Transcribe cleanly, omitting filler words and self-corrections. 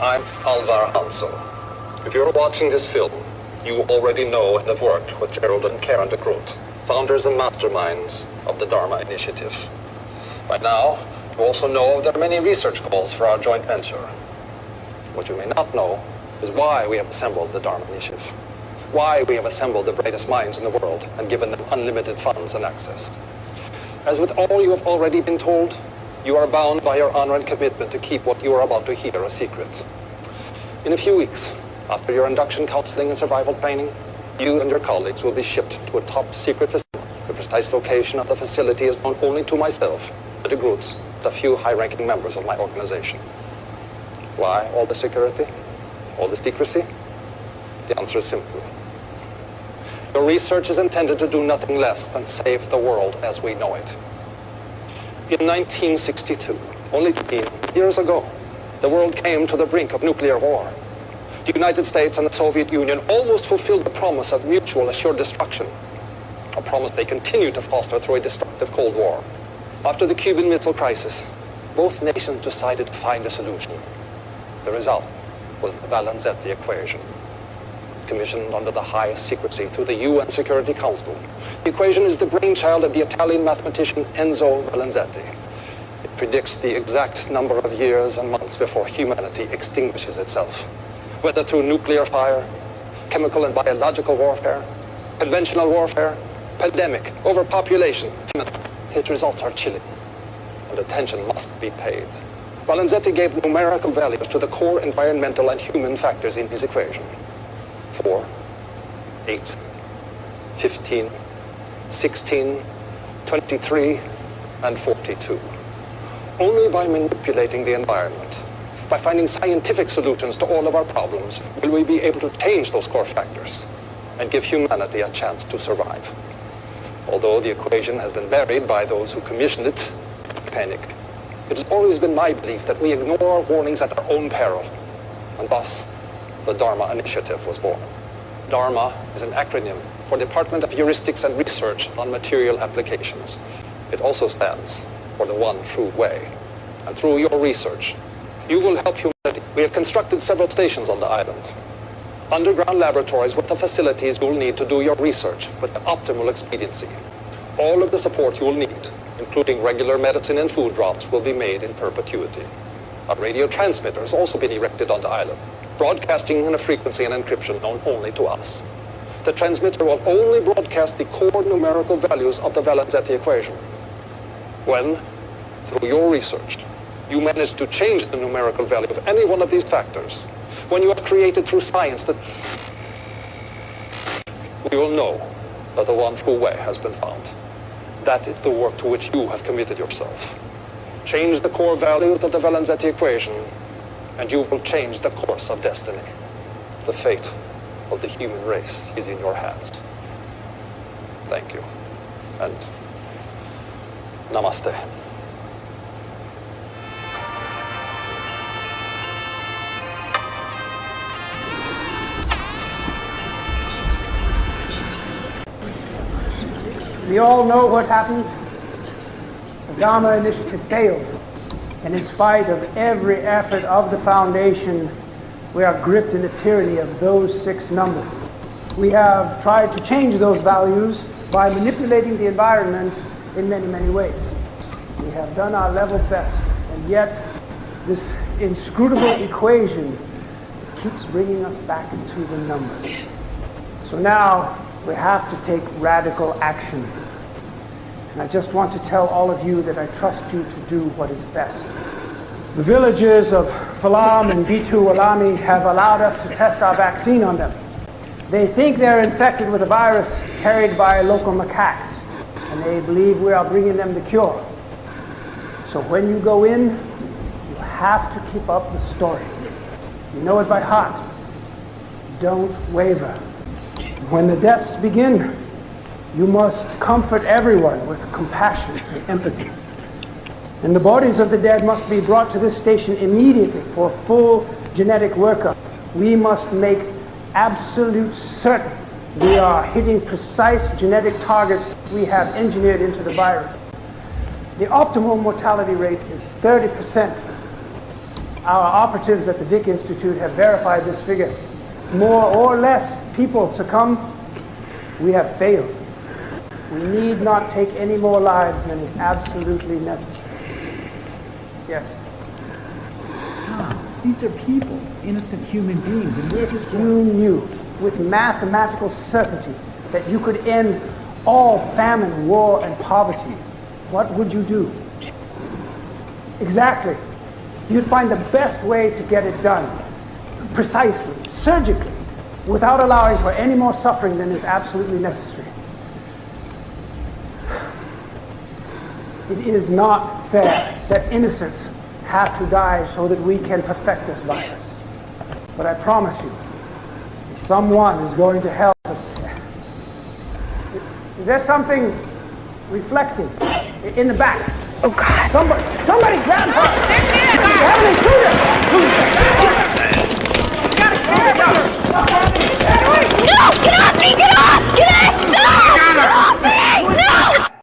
I'm Alvar Hanso. If you're watching this film, you already know and have worked with Gerald and Karen de Groot, founders and masterminds of the DHARMA initiative. By now, you also know there are many research calls for our joint venture. What you may not know is why we have assembled the DHARMA initiative, why we have assembled the brightest minds in the world and given them unlimited funds and access. As with all you have already been told, you are bound by your honor and commitment to keep what you are about to hear a secret. In a few weeks, after your induction counseling and survival training, you and your colleagues will be shipped to a top-secret facility. The precise location of the facility is known only to myself, the de Groots, and a few high-ranking members of my organization. Why all the security? All the secrecy? The answer is simple. Your research is intended to do nothing less than save the world as we know it. In 1962, only 15 years ago, the world came to the brink of nuclear war. The United States and the Soviet Union almost fulfilled the promise of mutual assured destruction, a promise they continued to foster through a destructive Cold War. After the Cuban Missile Crisis, both nations decided to find a solution. The result was the Valenzetti equation, commissioned under the highest secrecy through the UN Security Council. The equation is the brainchild of the Italian mathematician Enzo Valenzetti. It predicts the exact number of years and months before humanity extinguishes itself, whether through nuclear fire, chemical and biological warfare, conventional warfare, pandemic, overpopulation. His results are chilling, and attention must be paid. Valenzetti gave numerical values to the core environmental and human factors in his equation. 4, 8, 15, 16, 23, and 42. Only by manipulating the environment, by finding scientific solutions to all of our problems, will we be able to change those core factors and give humanity a chance to survive. Although the equation has been buried by those who commissioned it, panic. It has always been my belief that we ignore warnings at our own peril, and thus the DHARMA initiative was born. DHARMA is an acronym for Department of Heuristics and Research on Material Applications. It also stands for the one true way. And through your research, you will help humanity. We have constructed several stations on the island, underground laboratories with the facilities you will need to do your research with the optimal expediency. All of the support you will need, including regular medicine and food drops, will be made in perpetuity. A radio transmitter has also been erected on the island, broadcasting in a frequency and encryption known only to us. The transmitter will only broadcast the core numerical values of the Valenzetti equation. When, through your research, you manage to change the numerical value of any one of these factors, when you have created through science that we will know that the one true way has been found. That is the work to which you have committed yourself. Change the core values of the Valenzetti equation, and you will change the course of destiny. The fate of the human race is in your hands. Thank you, and namaste. We all know what happened. The DHARMA initiative failed. And in spite of every effort of the Foundation, we are gripped in the tyranny of those 6 numbers. We have tried to change those values by manipulating the environment in many, many ways. We have done our level best, and yet this inscrutable equation keeps bringing us back into the numbers. So now we have to take radical action. And I just want to tell all of you that I trust you to do what is best. The villages of Falam and ᴍᴇᴜ have allowed us to test our vaccine on them. They think they're infected with a virus carried by local macaques, and they believe we are bringing them the cure. So when you go in, you have to keep up the story. You know it by heart. Don't waver. When the deaths begin, you must comfort everyone with compassion and empathy. And the bodies of the dead must be brought to this station immediately for full genetic workup. We must make absolute certain we are hitting precise genetic targets we have engineered into the virus. The optimal mortality rate is 30%. Our operatives at the Vic Institute have verified this figure. More or less people succumb. We have failed. We need not take any more lives than is absolutely necessary. Yes? Tom, these are people, innocent human beings, and we're just... You knew with mathematical certainty that you could end all famine, war, and poverty. What would you do? Exactly. You'd find the best way to get it done, precisely, surgically, without allowing for any more suffering than is absolutely necessary. It is not fair that innocents have to die so that we can perfect this virus. But I promise you, someone is going to help. Is there something reflecting in the back? Oh God. Somebody grab her! There she is! Heavenly, shoot her!